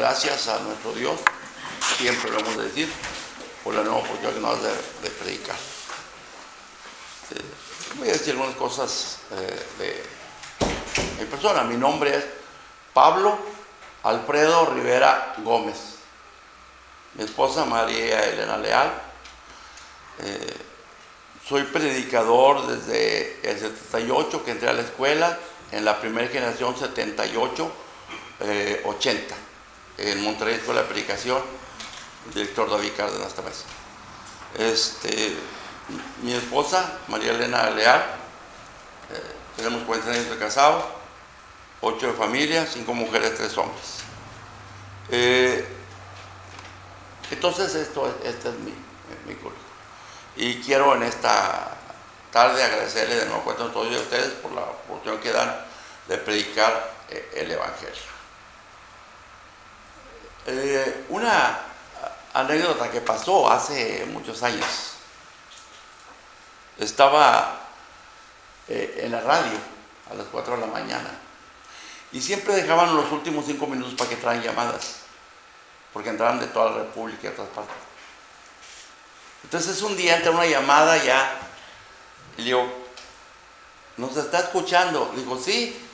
gracias a nuestro Dios, siempre lo hemos de decir, por la nueva oportunidad que nos da de predicar. Voy a decir algunas cosas de mi persona. Mi nombre es Pablo Alfredo Rivera Gómez. Mi esposa María Elena Leal. Soy predicador desde el 78 que entré a la escuela, en la primera generación 78-80, en Monterrey Escuela de Predicación, el director David Cárdenas Tamés. Mi esposa María Elena Leal, tenemos 40 años de casados, 8 de familia, 5 mujeres, 3 hombres. Entonces este es mi currículum. Y quiero en esta tarde agradecerle de nuevo cuenta a todos ustedes por la oportunidad que dan de predicar el Evangelio. Una anécdota que pasó hace muchos años. Estaba en la radio a las 4 de la mañana y siempre dejaban los últimos 5 minutos para que traen llamadas, porque entraban de toda la República y de todas partes. Entonces un día entra una llamada ya y le digo, ¿nos está escuchando? Le digo, sí,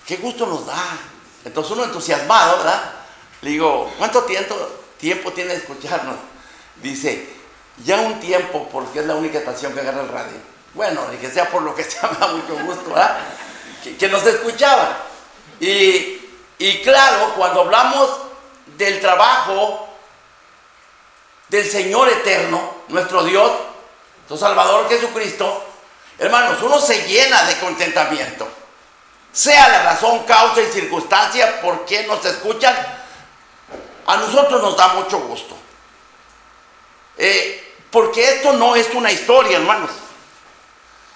qué gusto nos da. Entonces uno entusiasmado, ¿verdad? Le digo, ¿cuánto tiempo tiene de escucharnos? Dice, ya un tiempo, porque es la única estación que agarra el radio. Bueno, ni que sea por lo que sea, me da mucho gusto, ¿verdad? Que nos escuchaba. Y claro, cuando hablamos del trabajo del Señor eterno, nuestro Dios, nuestro Salvador Jesucristo, hermanos, uno se llena de contentamiento. Sea la razón, causa y circunstancia por qué nos escuchan, a nosotros nos da mucho gusto. Porque esto no es una historia, hermanos.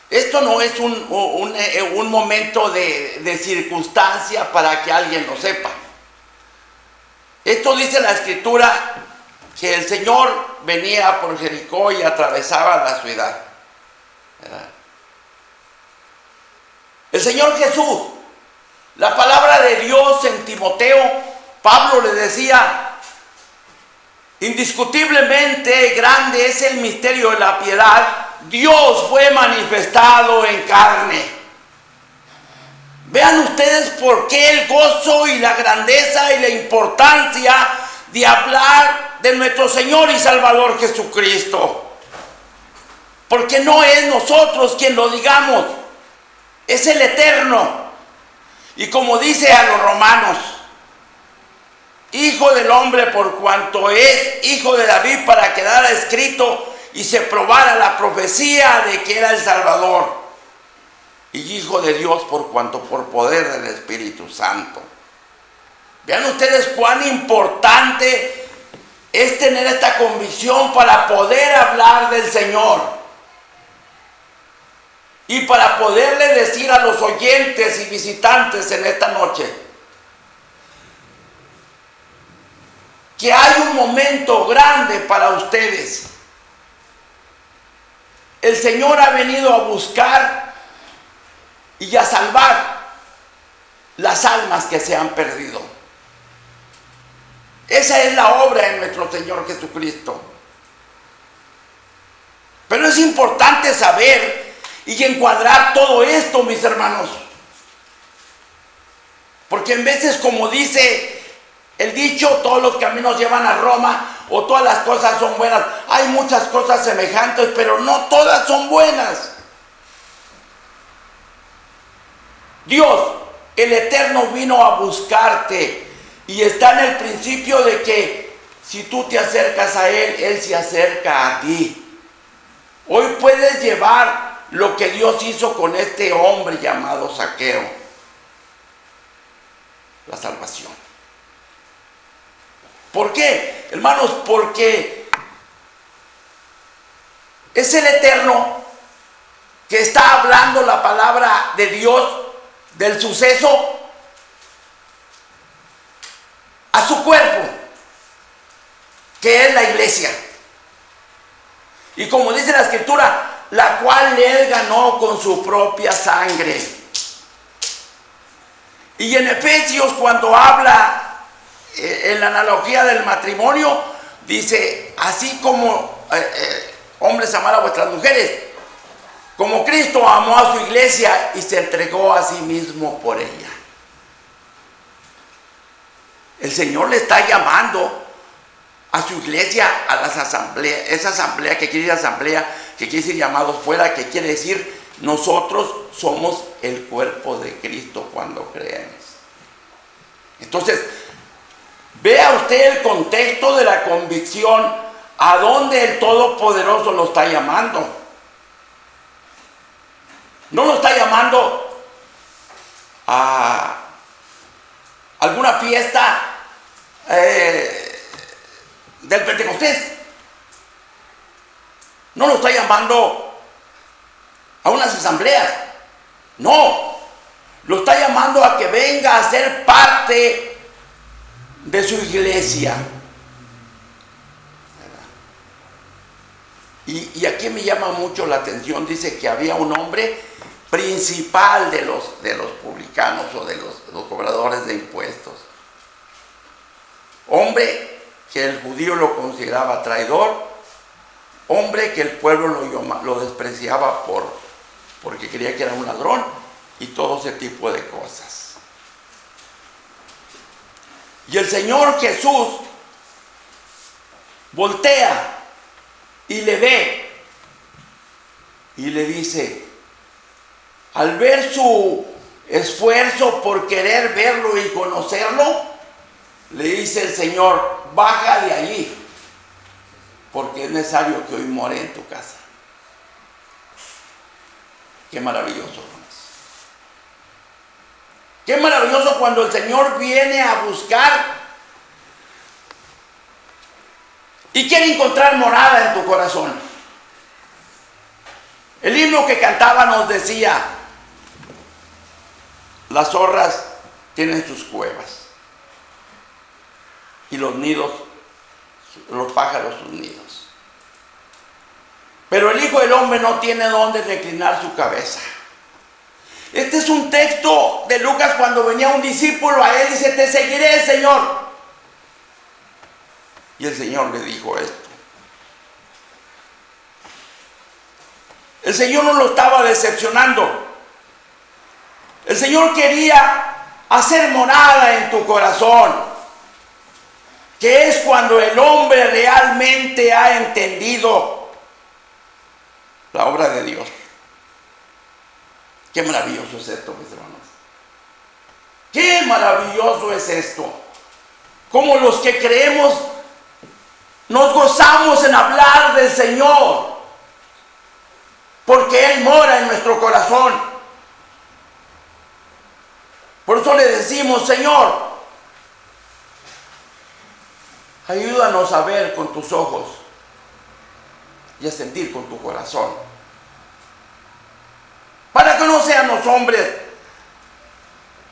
Esto no es un momento de circunstancia para que alguien lo sepa. Esto dice la Escritura, que el Señor venía por Jericó y atravesaba la ciudad, ¿verdad? El Señor Jesús, la palabra de Dios en Timoteo, Pablo le decía, indiscutiblemente grande es el misterio de la piedad, Dios fue manifestado en carne. Vean ustedes por qué el gozo y la grandeza y la importancia de hablar de nuestro Señor y Salvador Jesucristo. Porque no es nosotros quien lo digamos, es el Eterno. Y como dice a los romanos, Hijo del hombre por cuanto es Hijo de David, para que quedara escrito y se probara la profecía de que era el Salvador. Y Hijo de Dios por cuanto por poder del Espíritu Santo. Vean ustedes cuán importante es tener esta convicción para poder hablar del Señor y para poderle decir a los oyentes y visitantes en esta noche que hay un momento grande para ustedes. El Señor ha venido a buscar y a salvar las almas que se han perdido. Esa es la obra de nuestro Señor Jesucristo. Pero es importante saber y encuadrar todo esto, mis hermanos. Porque en veces, como dice el dicho, todos los caminos llevan a Roma, o todas las cosas son buenas. Hay muchas cosas semejantes, pero no todas son buenas. Dios, el Eterno, vino a buscarte. Y está en el principio de que si tú te acercas a Él, Él se acerca a ti. Hoy puedes llevar lo que Dios hizo con este hombre llamado Zaqueo. La salvación. ¿Por qué? Hermanos, porque es el Eterno que está hablando la palabra de Dios del suceso a su cuerpo, que es la iglesia. Y como dice la Escritura, la cual Él ganó con su propia sangre. Y en Efesios, cuando habla en la analogía del matrimonio, dice, así como hombres amar a vuestras mujeres, como Cristo amó a su iglesia y se entregó a sí mismo por ella. El Señor le está llamando a su iglesia, a las asambleas, esa asamblea que quiere ir asamblea, que quiere decir llamados fuera, que quiere decir nosotros somos el cuerpo de Cristo cuando creemos. Entonces, vea usted el contexto de la convicción, a dónde el Todopoderoso lo está llamando. No lo está llamando a alguna fiesta del Pentecostés. No lo está llamando a unas asambleas. No, lo está llamando a que venga a ser parte de su iglesia. Y aquí me llama mucho la atención, dice que había un hombre principal de los publicanos o de los cobradores de impuestos. Hombre que el judío lo consideraba traidor, hombre que el pueblo lo despreciaba porque creía que era un ladrón y todo ese tipo de cosas. Y el Señor Jesús voltea y le ve y le dice, al ver su esfuerzo por querer verlo y conocerlo, le dice el Señor, baja de allí, porque es necesario que hoy more en tu casa. Qué maravilloso, hermanos. Qué maravilloso cuando el Señor viene a buscar y quiere encontrar morada en tu corazón. El himno que cantaba nos decía, las zorras tienen sus cuevas y los nidos, los pájaros sus nidos. Pero el Hijo del Hombre no tiene dónde reclinar su cabeza. Este es un texto de Lucas cuando venía un discípulo a él y dice, te seguiré, Señor. Y el Señor le dijo esto. El Señor no lo estaba decepcionando. El Señor quería hacer morada en tu corazón, que es cuando el hombre realmente ha entendido la obra de Dios. Qué maravilloso es esto, mis hermanos. Qué maravilloso es esto. Como los que creemos nos gozamos en hablar del Señor, porque Él mora en nuestro corazón. Por eso le decimos, Señor, ayúdanos a ver con tus ojos y a sentir con tu corazón, para que no sean los hombres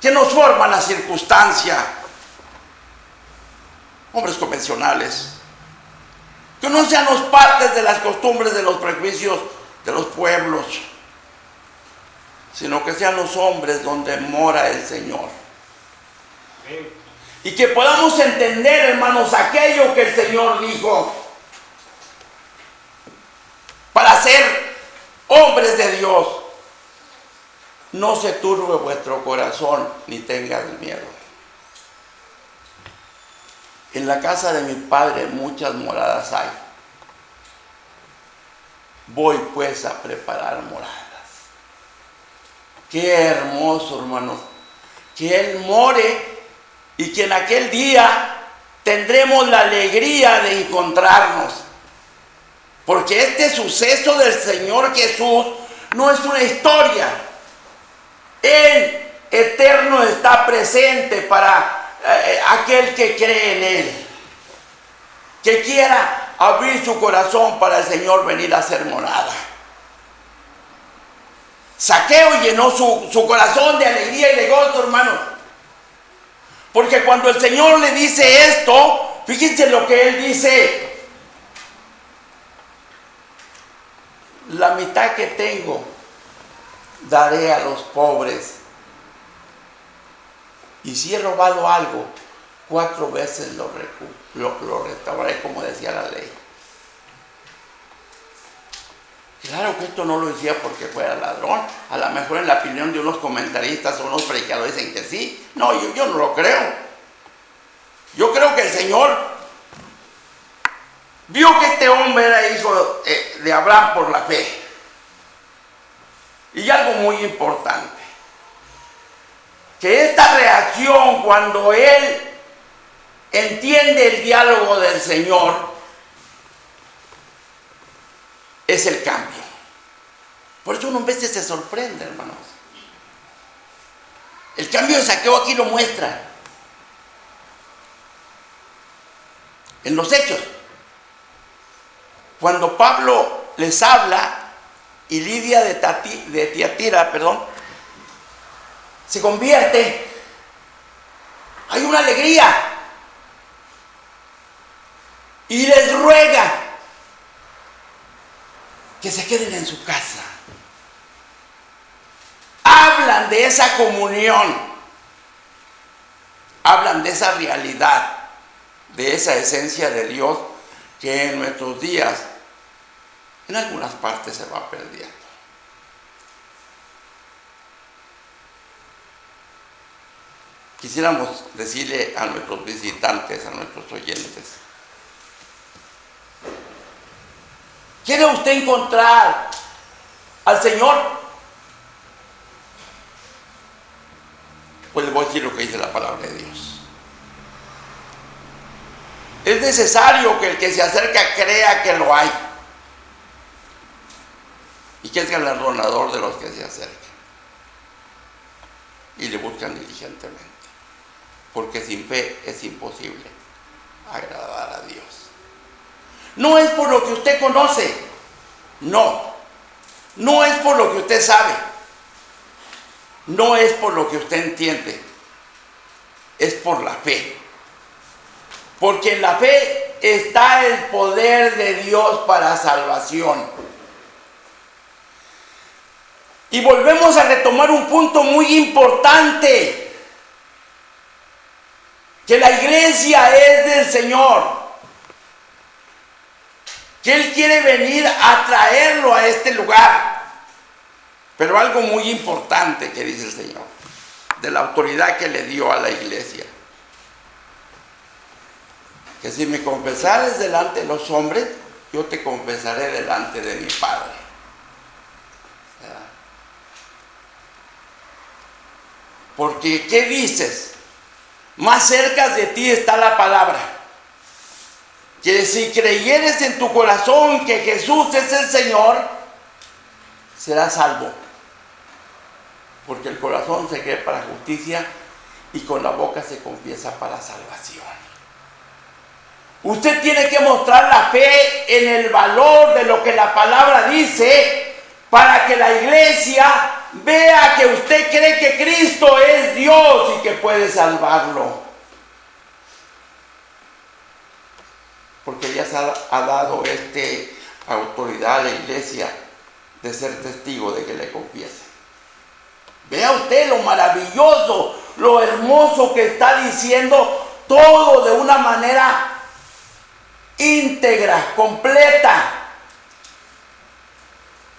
que nos forman la circunstancia, hombres convencionales, que no sean los partes de las costumbres, de los prejuicios de los pueblos, sino que sean los hombres donde mora el Señor. Y que podamos entender, hermanos, aquello que el Señor dijo, para ser hombres de Dios. No se turbe vuestro corazón, ni tengas miedo. En la casa de mi Padre muchas moradas hay. Voy pues a preparar moradas. Qué hermoso, hermanos, que Él more y que en aquel día tendremos la alegría de encontrarnos. Porque este suceso del Señor Jesús no es una historia. Él eterno está presente para aquel que cree en Él, que quiera abrir su corazón para el Señor venir a hacer morada. Zaqueo llenó su corazón de alegría y de gozo, hermanos, porque cuando el Señor le dice esto, fíjense lo que Él dice: la mitad que tengo daré a los pobres, y si he robado algo, 4 veces lo restauraré, como decía la ley. Claro que esto no lo decía porque fuera ladrón. A lo mejor en la opinión de unos comentaristas o unos predicadores dicen que sí. No, yo no lo creo. Yo creo que el Señor vio que este hombre era hijo de Abraham por la fe. Y algo muy importante, que esta reacción cuando él entiende el diálogo del Señor es el cambio. Por eso uno a veces se sorprende, hermanos. El cambio de Zaqueo aquí lo muestra en los Hechos. Cuando Pablo les habla y Lidia de Tiatira, se convierte, hay una alegría y les ruega que se queden en su casa. Hablan de esa comunión, hablan de esa realidad, de esa esencia de Dios que en nuestros días en algunas partes se va perdiendo. Quisiéramos decirle a nuestros visitantes, a nuestros oyentes: ¿quiere usted encontrar al Señor? Pues le voy a decir lo que dice la palabra de Dios. Es necesario que el que se acerca crea que lo hay, y que es galardonador de los que se acercan y le buscan diligentemente, porque sin fe es imposible agradar a Dios. No es por lo que usted conoce, no es por lo que usted sabe, no es por lo que usted entiende, es por la fe, porque en la fe está el poder de Dios para salvación. Y volvemos a retomar un punto muy importante, que la iglesia es del Señor, que Él quiere venir a traerlo a este lugar. Pero algo muy importante que dice el Señor, de la autoridad que le dio a la iglesia, que si me confesares delante de los hombres, yo te confesaré delante de mi Padre. Porque, ¿qué dices? Más cerca de ti está la palabra, que si creyeres en tu corazón que Jesús es el Señor, serás salvo. Porque el corazón se cree para justicia y con la boca se confiesa para salvación. Usted tiene que mostrar la fe en el valor de lo que la palabra dice, para que la iglesia vea que usted cree que Cristo es Dios y que puede salvarlo. Porque ya se ha dado autoridad a la iglesia de ser testigo de que le confiese. Vea usted lo maravilloso, lo hermoso que está diciendo, todo de una manera íntegra, completa.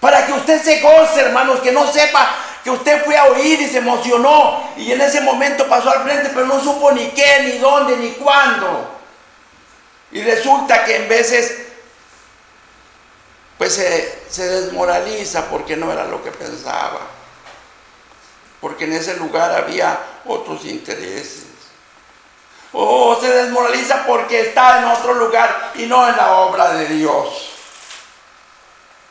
Para que usted se goce, hermanos, que no sepa que usted fue a oír y se emocionó y en ese momento pasó al frente, pero no supo ni qué, ni dónde, ni cuándo. Y resulta que en veces pues se desmoraliza porque no era lo que pensaba, porque en ese lugar había otros intereses. O se desmoraliza porque está en otro lugar y no en la obra de Dios.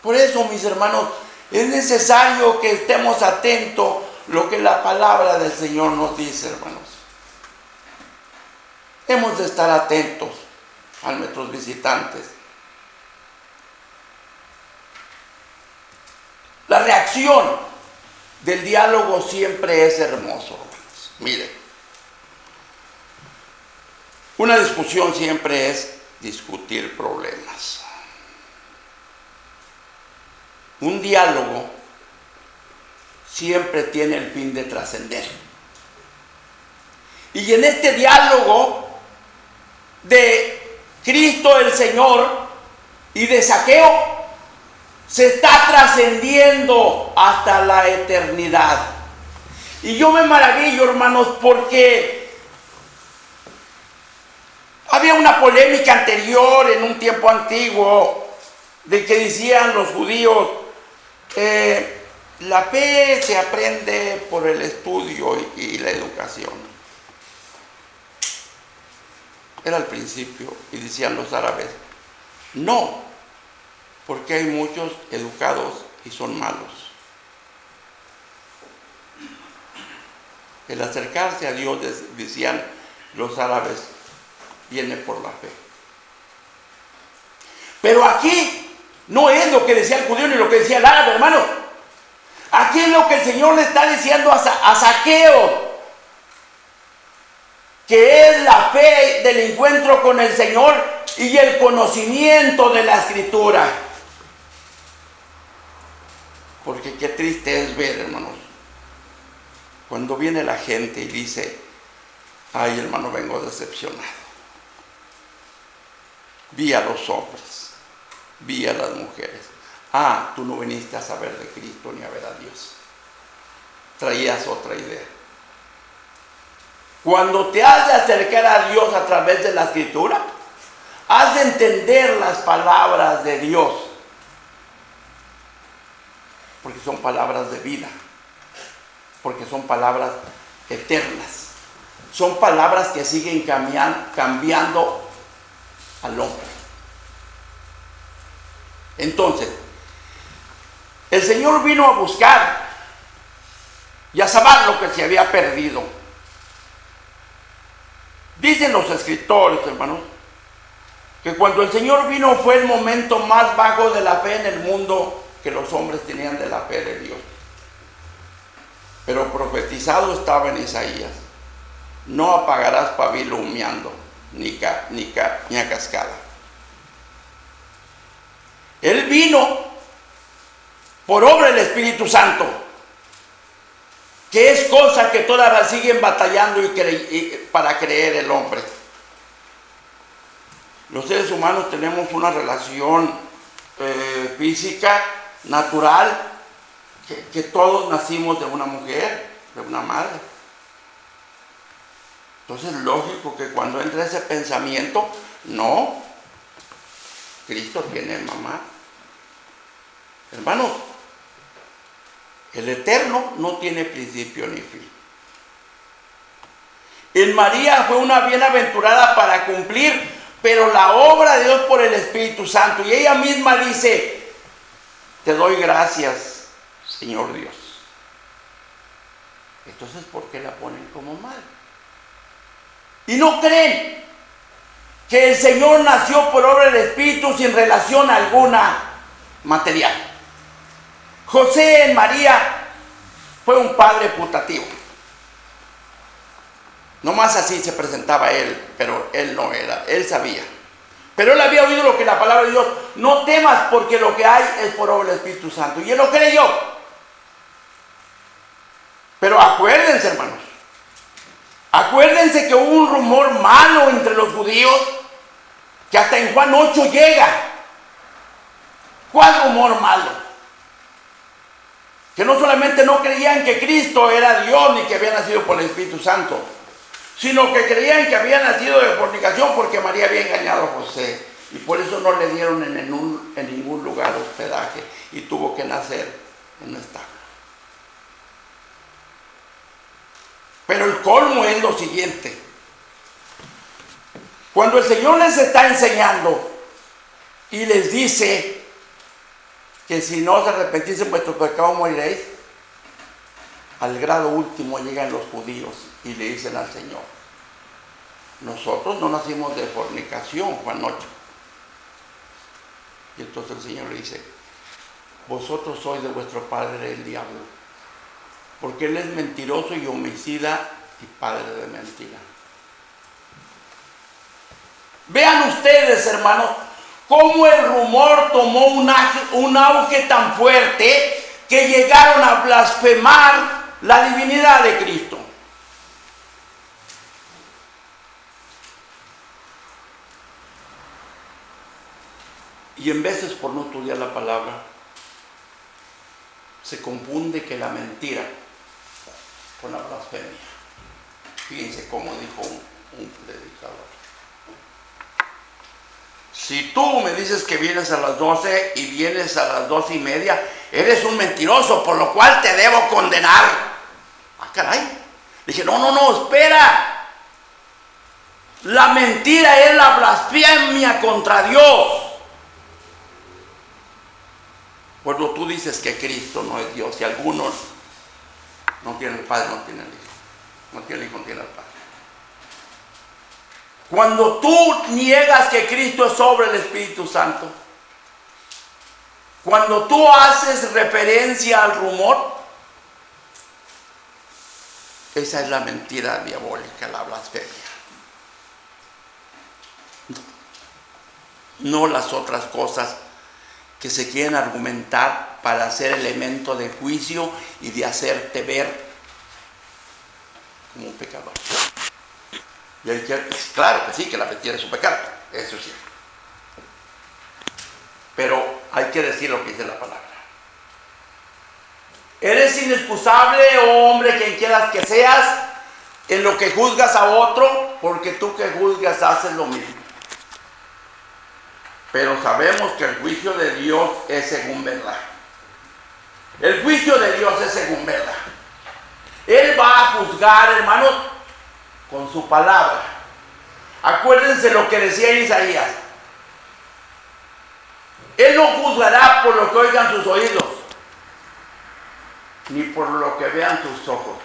Por eso, mis hermanos, es necesario que estemos atentos a lo que la palabra del Señor nos dice, hermanos. Hemos de estar atentos a nuestros visitantes. La reacción del diálogo siempre es hermoso, hermanos. Miren, una discusión siempre es discutir problemas. Un diálogo siempre tiene el fin de trascender. Y en este diálogo de Cristo el Señor y de Zaqueo se está trascendiendo hasta la eternidad. Y yo me maravillo, hermanos, porque había una polémica anterior, en un tiempo antiguo, de que decían los judíos, la fe se aprende por el estudio y la educación. Era al principio, y decían los árabes, no, porque hay muchos educados y son malos. El acercarse a Dios, decían los árabes, viene por la fe. Pero aquí no es lo que decía el judío ni lo que decía el árabe, hermano. Aquí es lo que el Señor le está diciendo a Zaqueo, que es la fe del encuentro con el Señor y el conocimiento de la Escritura. Porque qué triste es ver, hermanos, cuando viene la gente y dice, ay, hermano, vengo decepcionado. Vi a los hombres, vi a las mujeres. Ah, tú no viniste a saber de Cristo ni a ver a Dios. Traías otra idea. Cuando te has de acercar a Dios a través de la Escritura, has de entender las palabras de Dios, porque son palabras de vida, porque son palabras eternas, son palabras que siguen cambiando al hombre. Entonces, el Señor vino a buscar y a saber lo que se había perdido. Dicen los escritores, hermanos, que cuando el Señor vino fue el momento más bajo de la fe en el mundo que los hombres tenían de la fe de Dios. Pero profetizado estaba en Isaías, no apagarás pabilo humeando, ni a cascada. Él vino por obra del Espíritu Santo, que es cosa que todavía siguen batallando para creer el hombre. Los seres humanos tenemos una relación física, natural, que todos nacimos de una mujer, de una madre. Entonces es lógico que cuando entra ese pensamiento, no, Cristo tiene mamá. Hermanos, el Eterno no tiene principio ni fin. En María fue una bienaventurada para cumplir, pero la obra de Dios por el Espíritu Santo. Y ella misma dice, te doy gracias, Señor Dios. Entonces, ¿por qué la ponen como madre? Y no creen que el Señor nació por obra del Espíritu sin relación alguna material. José en María fue un padre putativo. Nomás así se presentaba él, pero él no era, él sabía. Pero él había oído lo que la palabra de Dios, no temas porque lo que hay es por obra del Espíritu Santo. Y él lo creyó. Pero acuérdense, hermanos, acuérdense que hubo un rumor malo entre los judíos que hasta en Juan 8 llega. ¿Cuál rumor malo? Que no solamente no creían que Cristo era Dios ni que había nacido por el Espíritu Santo, sino que creían que había nacido de fornicación porque María había engañado a José y por eso no le dieron en ningún lugar hospedaje y tuvo que nacer en un establo. Pero el colmo es lo siguiente: cuando el Señor les está enseñando y les dice que si no os arrepentís en vuestro pecado moriréis, al grado último llegan los judíos y le dicen al Señor, nosotros no nacimos de fornicación, Juan 8. Y entonces el Señor le dice, vosotros sois de vuestro padre el diablo, porque él es mentiroso y homicida y padre de mentira. Vean ustedes, hermanos, cómo el rumor tomó un auge tan fuerte que llegaron a blasfemar la divinidad de Cristo. Y en veces por no estudiar la palabra, se confunde que la mentira con la blasfemia. Fíjense cómo dijo un predicador. Si tú me dices que vienes a las 12 y vienes a las 12:30, eres un mentiroso, por lo cual te debo condenar. Ah, caray. Dije, no, espera. La mentira es la blasfemia contra Dios. Cuando tú dices que Cristo no es Dios, y algunos no tienen el Padre, no tienen el Hijo. No tiene el Hijo, no tiene el Padre. Cuando tú niegas que Cristo es sobre el Espíritu Santo, cuando tú haces referencia al rumor, esa es la mentira diabólica, la blasfemia. No las otras cosas que se quieren argumentar para hacer elemento de juicio y de hacerte ver como un pecador. Y hay que, claro que sí, que la mentira es un pecado, eso sí. Pero hay que decir lo que dice la palabra. Eres inexcusable, oh hombre, quien quieras que seas, en lo que juzgas a otro, porque tú que juzgas haces lo mismo. Pero sabemos que el juicio de Dios es según verdad. El juicio de Dios es según verdad. Él va a juzgar, hermanos, con su palabra. Acuérdense lo que decía Isaías. Él no juzgará por lo que oigan sus oídos, ni por lo que vean sus ojos,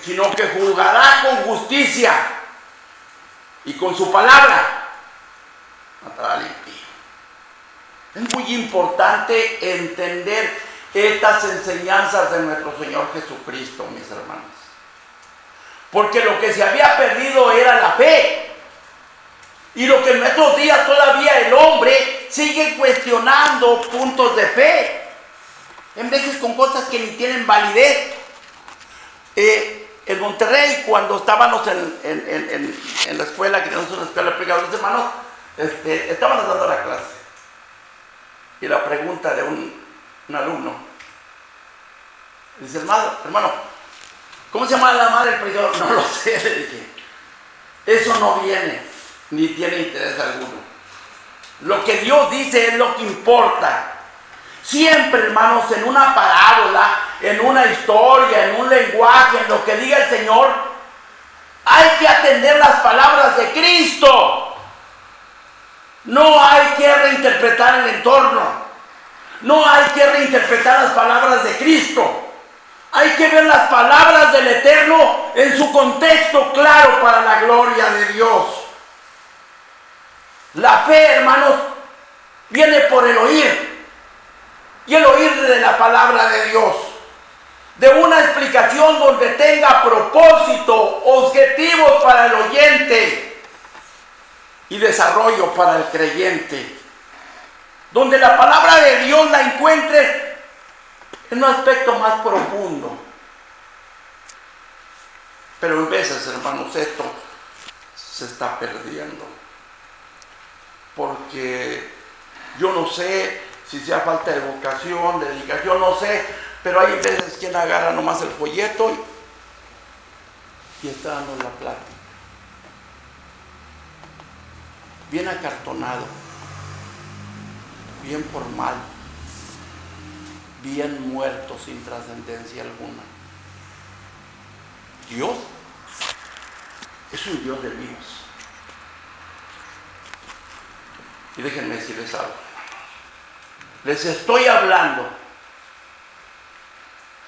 sino que juzgará con justicia y con su palabra matará al impío. Es muy importante entender estas enseñanzas de nuestro Señor Jesucristo, mis hermanos. Porque lo que se había perdido era la fe. Y lo que en nuestros días todavía el hombre sigue cuestionando puntos de fe. En veces con cosas que ni tienen validez. En Monterrey, cuando estábamos en la escuela, que tenemos una escuela de predicadores, hermanos, estábamos dando la clase. Y la pregunta de un alumno, dice, hermano, ¿cómo se llama la madre del predicador? No lo sé, le dije. Eso no viene, ni tiene interés alguno. Lo que Dios dice es lo que importa. Siempre, hermanos, en una parábola, en una historia, en un lenguaje, en lo que diga el Señor, hay que atender las palabras de Cristo. No hay que reinterpretar el entorno. No hay que reinterpretar las palabras de Cristo. Hay que ver las palabras del Eterno en su contexto claro para la gloria de Dios. La fe, hermanos, viene por el oír. Y el oír de la palabra de Dios. De una explicación donde tenga propósito, objetivos para el oyente y desarrollo para el creyente. Donde la palabra de Dios la encuentre en un aspecto más profundo. Pero en veces, hermanos, esto se está perdiendo. Porque yo no sé si sea falta de vocación, de dedicación, no sé, pero hay veces quien agarra nomás el folleto y está dando la plática. Bien acartonado, bien formal, bien muerto sin trascendencia alguna. Dios es un Dios de vivos. Y déjenme decirles algo. Les estoy hablando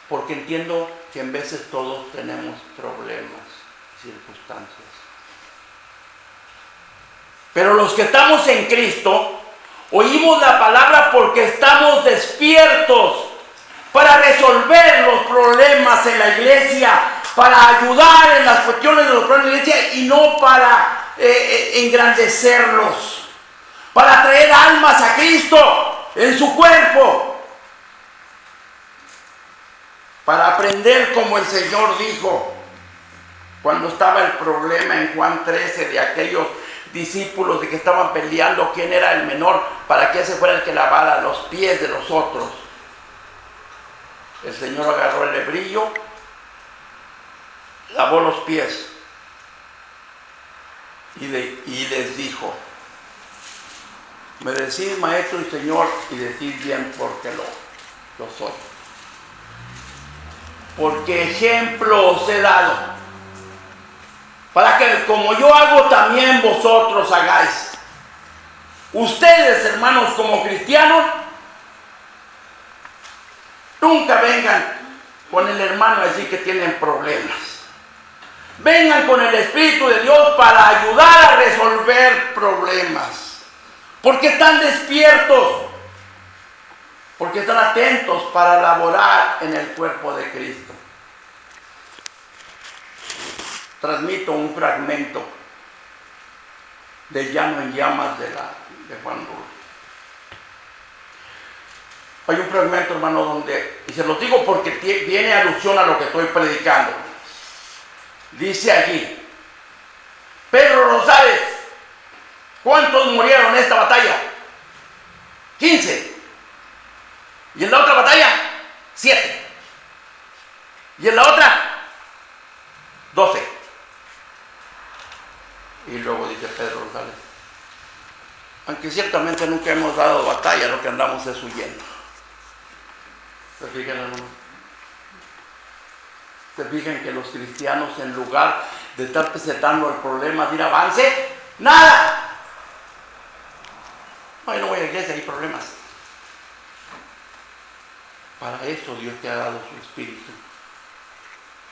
porque entiendo que en veces todos tenemos problemas, circunstancias. Pero los que estamos en Cristo, oímos la palabra porque estamos despiertos para resolver los problemas en la iglesia, para ayudar en las cuestiones de los problemas de la iglesia y no para engrandecerlos, para traer almas a Cristo en su cuerpo, para aprender como el Señor dijo cuando estaba el problema en Juan 13 de aquellos discípulos de que estaban peleando quién era el menor para que ese fuera el que lavara los pies de los otros. El Señor agarró el lebrillo, lavó los pies y les dijo: me decís maestro y Señor, y decís bien porque lo soy. Porque ejemplo os he dado, para que como yo hago también vosotros hagáis. Ustedes, hermanos, como cristianos, nunca vengan con el hermano a decir que tienen problemas. Vengan con el Espíritu de Dios para ayudar a resolver problemas. Porque están despiertos, porque están atentos para laborar en el cuerpo de Cristo. Transmito un fragmento de Llano en Llamas de Juan Rulfo. Hay un fragmento, hermano, donde, y se los digo porque viene alusión a lo que estoy predicando. Dice allí: Pedro Rosales, ¿cuántos murieron en esta batalla? 15. Y en la otra batalla, 7. Y en la otra, 12. Y luego dice Pedro Rosales: aunque ciertamente nunca hemos dado batalla, lo que andamos es huyendo. ¿Se fijan, hermano? ¿Se fijan que los cristianos, en lugar de estar presentando el problema de ir avance, nada? No, yo no voy a la iglesia, hay problemas. Para eso Dios te ha dado su Espíritu.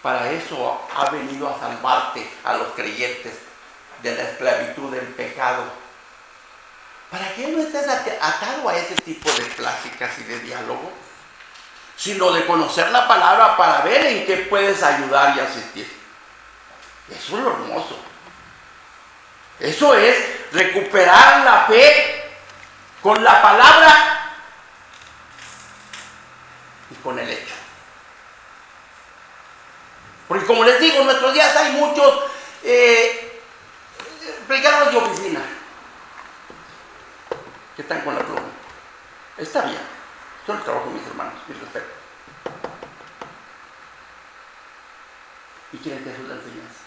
Para eso ha venido a salvarte a los creyentes de la esclavitud del pecado. Para que no estés atado a ese tipo de pláticas y de diálogo, sino de conocer la palabra para ver en qué puedes ayudar y asistir. Eso es lo hermoso. Eso es recuperar la fe con la palabra y con el hecho. Porque como les digo, en nuestros días hay muchos predicadores de oficina que están con la pluma. Está bien, son el trabajo de mis hermanos, mi respeto. Y quieren que eso es la enseñanza.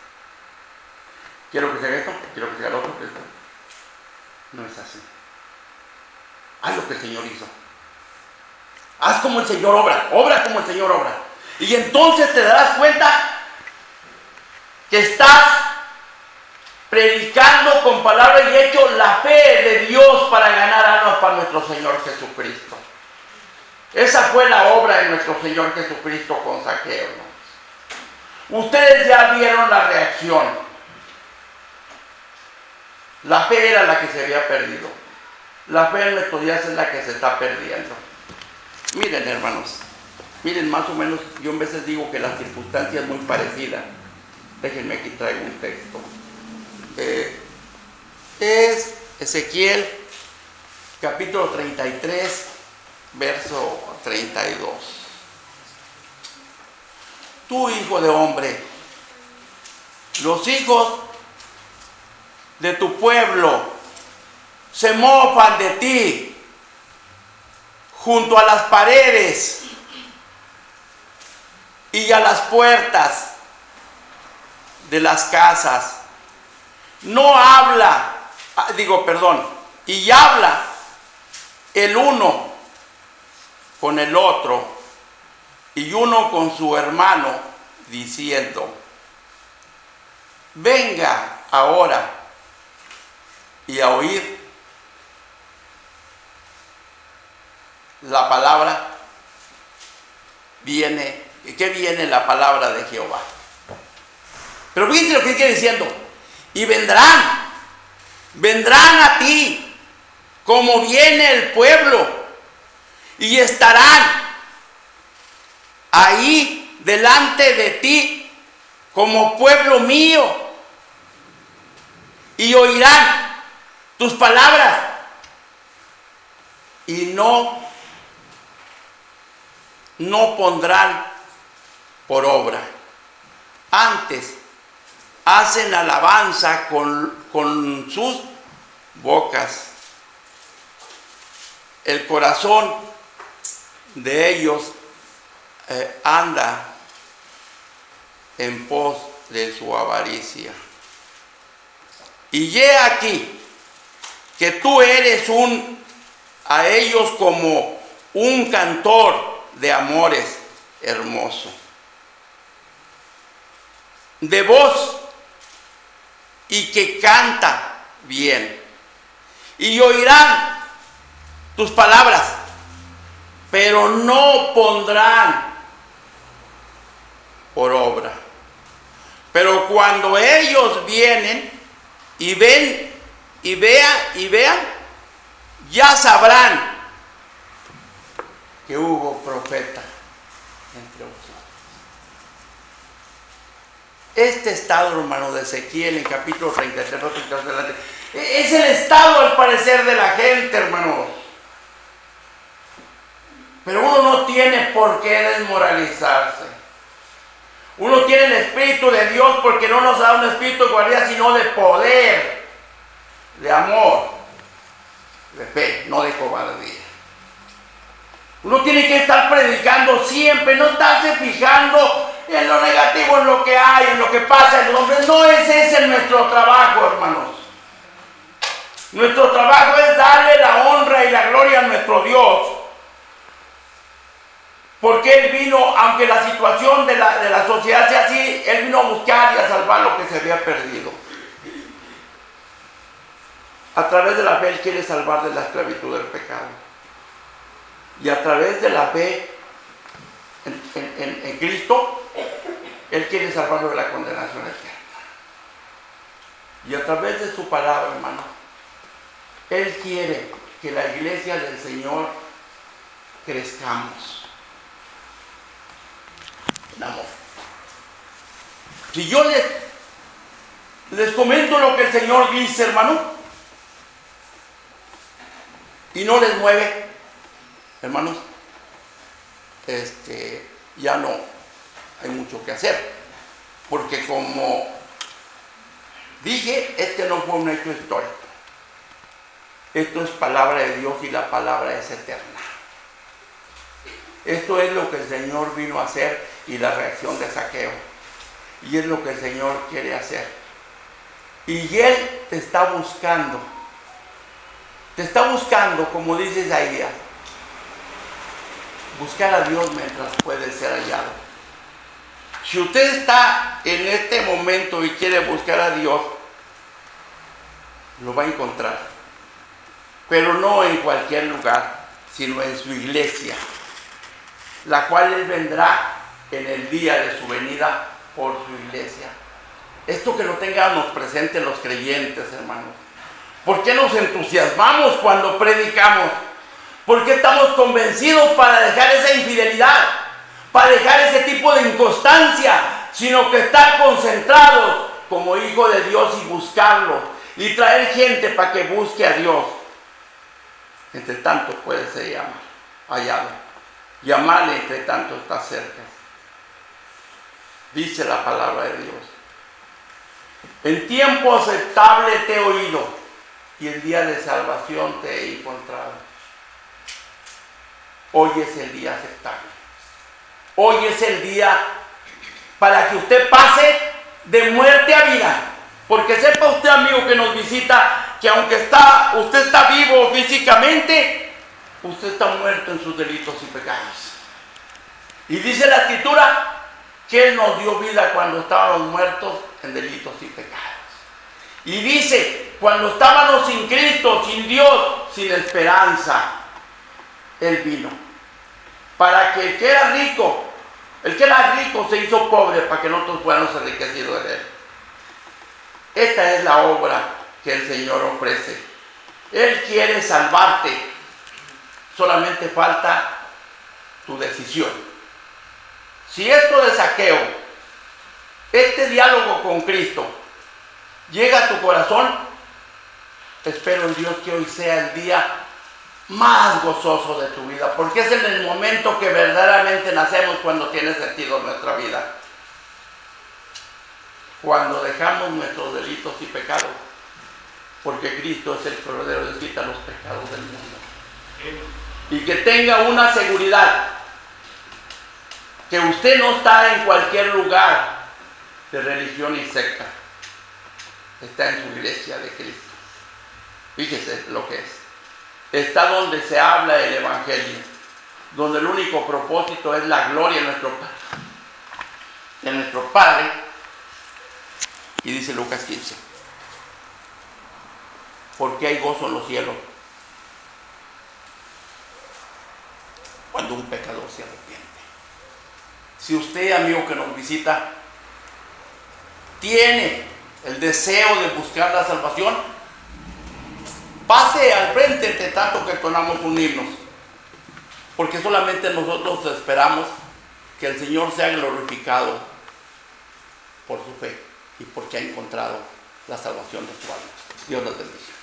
Quiero que se haga esto, quiero que se haga lo otro, esto. No es así. Haz lo que el Señor hizo. Haz como el Señor obra, obra como el Señor obra. Y entonces te darás cuenta que estás predicando con palabra y hecho la fe de Dios para ganar almas para nuestro Señor Jesucristo. Esa fue la obra de nuestro Señor Jesucristo con Zaqueo, ¿no? Ustedes ya vieron la reacción. La fe era la que se había perdido. La fe en nuestros días es la que se está perdiendo. Miren, hermanos, miren, más o menos, yo a veces digo que la circunstancia es muy parecida. Déjenme aquí traigo un texto. Es Ezequiel, capítulo 33, verso 32. Tú, hijo de hombre, los hijos de tu pueblo se mofan de ti junto a las paredes y a las puertas de las casas. No habla, y habla el uno con el otro y uno con su hermano, diciendo: venga ahora y a oír la palabra. ¿Qué viene la palabra de Jehová? Pero fíjense lo que quiere diciendo: y vendrán a ti como viene el pueblo, y estarán ahí delante de ti como pueblo mío, y oirán tus palabras y no pondrán por obra. Antes hacen alabanza con sus bocas. El corazón de ellos anda en pos de su avaricia. Y he aquí que tú eres a ellos como un cantor de amores hermoso, de voz, y que canta bien. Y oirán tus palabras, pero no pondrán por obra. Pero cuando ellos vienen y ven y vean, ya sabrán que hubo profeta entre vosotros. Este estado, hermano, de Ezequiel en capítulo 33, adelante, es el estado al parecer de la gente, hermano. Pero uno no tiene por qué desmoralizarse. Uno tiene el Espíritu de Dios porque no nos da un espíritu de guardia, sino de poder, de amor, de fe, no de cobardía. Uno tiene que estar predicando siempre, no estarse fijando en lo negativo, en lo que hay, en lo que pasa en los hombres. No es ese nuestro trabajo, hermanos. Nuestro trabajo es darle la honra y la gloria a nuestro Dios. Porque Él vino, aunque la situación de la sociedad sea así, Él vino a buscar y a salvar lo que se había perdido. A través de la fe Él quiere salvar de la esclavitud del pecado. Y a través de la fe en Cristo, Él quiere salvarlo de la condenación eterna. Y a través de su palabra, hermano, Él quiere que la iglesia del Señor crezcamos en amor. Si yo les comento lo que el Señor dice, hermano, y no les mueve, hermanos, ya no hay mucho que hacer. Porque como dije, no fue un hecho histórico. Esto es palabra de Dios y la palabra es eterna. Esto es lo que el Señor vino a hacer y la reacción de Zaqueo. Y es lo que el Señor quiere hacer. Y Él te está buscando. Te está buscando, como dice Isaías. Buscar a Dios mientras puede ser hallado. Si usted está en este momento y quiere buscar a Dios, lo va a encontrar. Pero no en cualquier lugar, sino en su iglesia, la cual Él vendrá en el día de su venida por su iglesia. Esto que lo tengamos presente los creyentes, hermanos. ¿Por qué nos entusiasmamos cuando predicamos? ¿Por qué estamos convencidos para dejar esa infidelidad? Para dejar ese tipo de inconstancia, sino que estar concentrados como hijo de Dios y buscarlo y traer gente para que busque a Dios. Entre tanto puede ser hallado. Llamarle entre tanto está cerca. Dice la palabra de Dios. En tiempo aceptable te he oído y en día de salvación te he encontrado. Hoy es el día aceptable. Hoy es el día para que usted pase de muerte a vida. Porque sepa usted, amigo, que nos visita, que aunque usted está vivo físicamente, usted está muerto en sus delitos y pecados. Y dice la Escritura que Él nos dio vida cuando estábamos muertos en delitos y pecados. Y dice, cuando estábamos sin Cristo, sin Dios, sin esperanza, Él vino. Para que el que era rico se hizo pobre para que nosotros fuéramos enriquecidos de Él. Esta es la obra que el Señor ofrece. Él quiere salvarte. Solamente falta tu decisión. Si esto de Zaqueo, este diálogo con Cristo, llega a tu corazón, espero en Dios que hoy sea el día más gozoso de tu vida, porque es en el momento que verdaderamente nacemos cuando tiene sentido nuestra vida. cuando dejamos nuestros delitos y pecados, porque Cristo es el Cordero que quita los pecados del mundo. Y que tenga una seguridad, que usted no está en cualquier lugar de religión y secta, está en su iglesia de Cristo. Fíjese lo que es. Está donde se habla el Evangelio, donde el único propósito es la gloria de nuestro Padre. Y dice Lucas 15, porque hay gozo en los cielos cuando un pecador se arrepiente. Si usted, amigo que nos visita, tiene el deseo de buscar la salvación, pase al frente entre tanto que entonamos un himno, porque solamente nosotros esperamos que el Señor sea glorificado por su fe y porque ha encontrado la salvación de su alma. Dios nos bendiga.